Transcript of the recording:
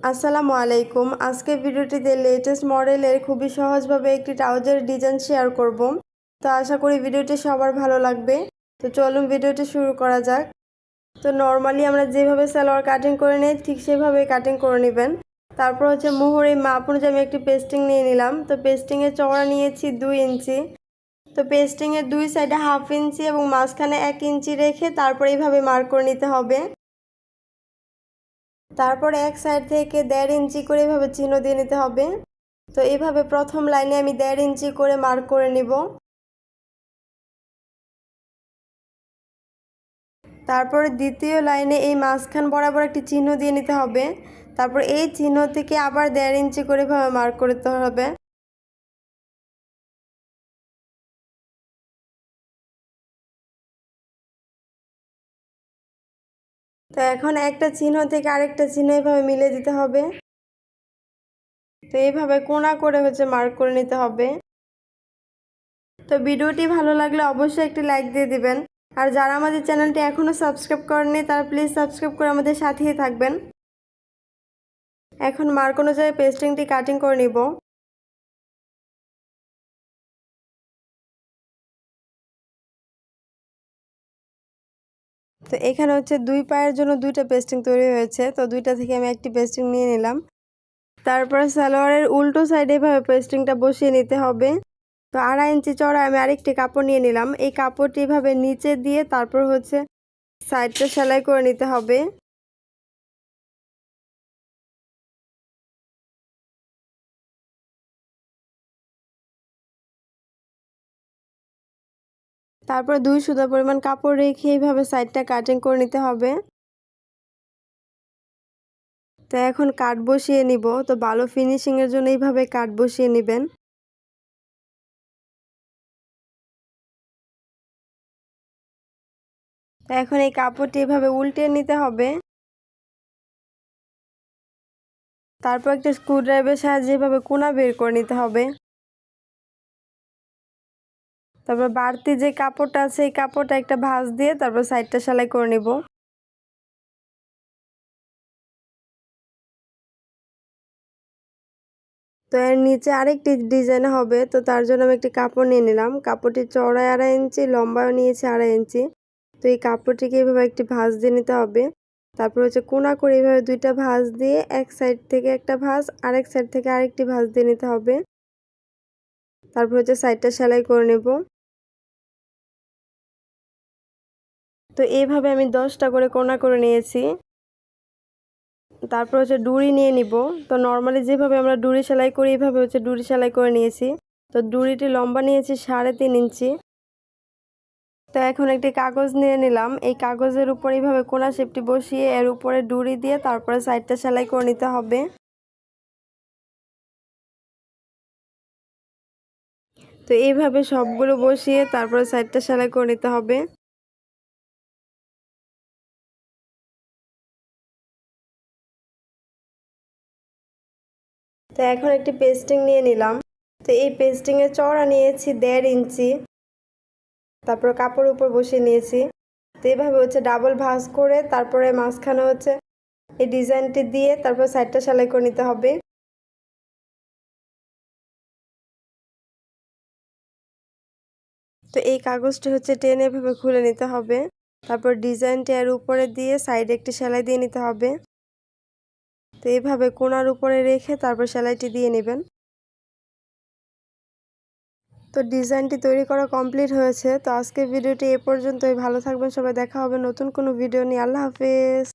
আসসালামু আলাইকুম। আজকের ভিডিওটিতে লেটেস্ট মডেলের খুবই সহজভাবে একটি ট্রাউজারের ডিজাইন শেয়ার করব। তো আশা করি ভিডিওটি সবার ভালো লাগবে। তো চলুন ভিডিওটি শুরু করা যাক। তো নর্মালি আমরা যেভাবে সালোয়ার কাটিং করে নিই ঠিক সেভাবে কাটিং করে নেবেন। তারপর হচ্ছে মোহরের মাপ অনুযায়ী আমি একটি পেস্টিং নিয়ে নিলাম। তো পেস্টিংয়ের চওড়া নিয়েছি 2 ইঞ্চি। তো পেস্টিংয়ের দুই সাইডে 1/2 ইঞ্চি এবং মাঝখানে 1 ইঞ্চি রেখে তারপর এইভাবে মার্ক করে নিতে হবে। তারপর এক সাইড থেকে 1.5 ইঞ্চি করে এভাবে চিহ্ন দিয়ে নিতে হবে। তো এইভাবে প্রথম লাইনে আমি 1.5 ইঞ্চি করে মার্ক করে নিব। তারপরে দ্বিতীয় লাইনে এই মাঝখান বরাবর একটি চিহ্ন দিয়ে নিতে হবে। তারপর এই চিহ্ন থেকে আবার 1.5 ইঞ্চি করে এভাবে মার্ক করতে হবে। তো এখন একটা চিহ্ন থেকে আরেকটা চিহ্ন এভাবে মিলে দিতে হবে। তো এইভাবে কোণা করে মার্ক করে নিতে হবে। তো ভিডিওটি ভালো লাগলে অবশ্যই একটি লাইক দিয়ে দিবেন। আর যারা আমাদের চ্যানেলটি এখনও সাবস্ক্রাইব করেননি তারা প্লিজ সাবস্ক্রাইব করে আমাদের সাথেই থাকবেন। এখন মার্ক অনুযায়ী পেস্টিংটি কাটিং করে নিব। তো এখানে দুই পায়ের জন্য দুইটা পেস্টিং তৈরি হয়েছে। তো দুইটা থেকে আমি একটি পেস্টিং নিয়ে নিলাম। তারপরে সালোয়ারের উল্টো সাইডে এভাবে পেস্টিংটা বসিয়ে নিতে হবে। তো 2.5 ইঞ্চি চড়া আমি আরেকটি কাপড় নিয়ে নিলাম। এই কাপড়টি এভাবে নিচে দিয়ে তারপর সাইডটা সেলাই করে নিতে হবে। তারপর 2 সুতা পরিমাণ কাপড় রেখে এইভাবে সাইডটা কাটিং করে নিতে হবে। তো এখন কাট বসিয়ে নিব। তো ভালো ফিনিশিংয়ের জন্য এইভাবে কাট বসিয়ে নেবেন। তো এখন এই কাপড়টি এভাবে উল্টে নিতে হবে। তারপর একটা স্ক্রুড্রাইভারের সাহায্যে এভাবে কোণা বের করে নিতে হবে। তারপর বাড়তি যে কাপড়টা আছে এই কাপড়টা একটা ভাঁজ দিয়ে তারপর সাইডটা সেলাই করে নিব। তো এর নিচে আরেকটি ডিজাইন হবে। তো তার জন্য আমি একটি কাপড় নিয়ে নিলাম। কাপড়টি চওড়ায় 2.5 ইঞ্চি, লম্বায়ও নিয়েছি 2.5 ইঞ্চি। তো এই কাপড়টিকে এভাবে একটি ভাঁজ দিয়ে নিতে হবে। তারপর কোণা করে এইভাবে দুইটা ভাঁজ দিয়ে এক সাইড থেকে একটা ভাঁজ আরেক সাইড থেকে আরেকটি ভাঁজ দিয়ে নিতে হবে। তারপর সাইডটা সেলাই করে নেব। তো এইভাবে আমি 10টা করে কোণা করে নিয়েছি। তারপর ডুরি নিয়ে নিব। তো নর্মালি যেভাবে আমরা ডুরি সেলাই করি এইভাবে ডুরি সেলাই করে নিয়েছি। তো ডুরিটি লম্বা নিয়েছি 3.5 ইঞ্চি। তো এখন একটি কাগজ নিয়ে নিলাম। এই কাগজের উপর এইভাবে কোণা শেপটি বসিয়ে এর উপরে ডুরি দিয়ে তারপরে সাইডটা সেলাই করে নিতে হবে। তো এইভাবে সবগুলো বসিয়ে তারপরে সাইডটা সেলাই করে নিতে হবে। তো এখন একটি পেস্টিং নিয়ে নিলাম। তো এই পেস্টিংয়ের চওড়া নিয়েছি 1.5 ইঞ্চি। তারপর কাপড়ের উপর বসিয়ে নিয়েছি। তো এইভাবে ডাবল ভাঁজ করে তারপরে মাঝখানে এই ডিজাইনটি দিয়ে তারপর সাইডটা সেলাই করে নিতে হবে। তো এই কাগজটি টেনে এভাবে খুলে নিতে হবে। তারপর ডিজাইনটি এর উপরে দিয়ে সাইডে একটি সেলাই দিয়ে নিতে হবে। তো এইভাবে কোণার উপরে রেখে তারপর সেলাইটি দিয়ে নেবেন। তো ডিজাইনটি তৈরি করা কমপ্লিট হয়েছে। তো আজকের ভিডিওটি এ পর্যন্তই। ভালো থাকবেন সবাই। দেখা হবে নতুন কোনো ভিডিও নিয়ে। আল্লাহ হাফেজ।